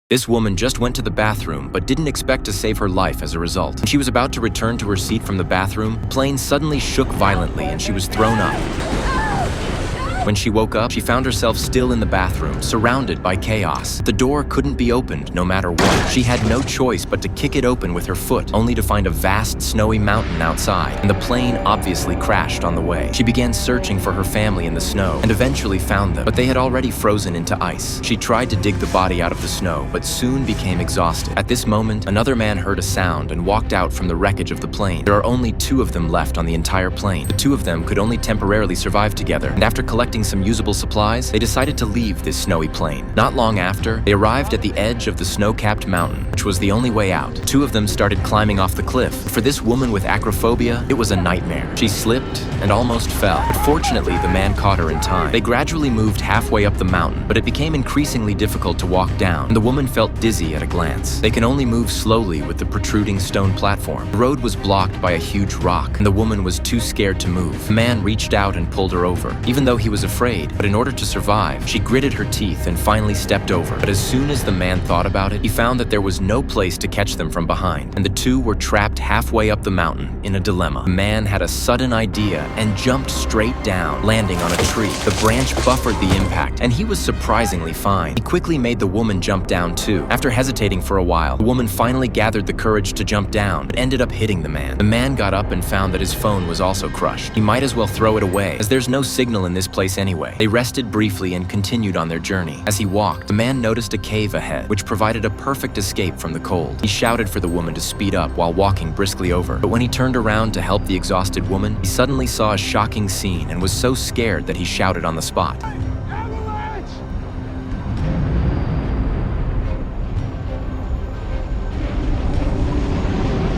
This woman just went to the bathroom but didn't expect to save her life as a result. When she was about to return to her seat from the bathroom, the plane suddenly shook violently and she was thrown up. When she woke up, she found herself still in the bathroom, surrounded by chaos. The door couldn't be opened no matter what. She had no choice but to kick it open with her foot, only to find a vast, snowy mountain outside, and the plane obviously crashed on the way. She began searching for her family in the snow, and eventually found them, but they had already frozen into ice. She tried to dig the body out of the snow, but soon became exhausted. At this moment, another man heard a sound and walked out from the wreckage of the plane. There are only 2 of them left on the entire plane. The 2 of them could only temporarily survive together, and after collecting some usable supplies, they decided to leave this snowy plane. Not long after, they arrived at the edge of the snow-capped mountain, which was the only way out. 2 of them started climbing off the cliff. For this woman with acrophobia, it was a nightmare. She slipped and almost fell, but fortunately, the man caught her in time. They gradually moved halfway up the mountain, but it became increasingly difficult to walk down, and the woman felt dizzy at a glance. They can only move slowly with the protruding stone platform. The road was blocked by a huge rock, and the woman was too scared to move. The man reached out and pulled her over, even though he was afraid. But in order to survive, she gritted her teeth and finally stepped over. But as soon as the man thought about it, he found that there was no place to catch them from behind, and the 2 were trapped halfway up the mountain in a dilemma. The man had a sudden idea and jumped straight down, landing on a tree. The branch buffered the impact, and he was surprisingly fine. He quickly made the woman jump down too. After hesitating for a while, the woman finally gathered the courage to jump down, but ended up hitting the man. The man got up and found that his phone was also crushed. He might as well throw it away, as there's no signal in this place anyway. They rested briefly and continued on their journey. As he walked, the man noticed a cave ahead, which provided a perfect escape from the cold. He shouted for the woman to speed up while walking briskly over, but when he turned around to help the exhausted woman, he suddenly saw a shocking scene and was so scared that he shouted on the spot.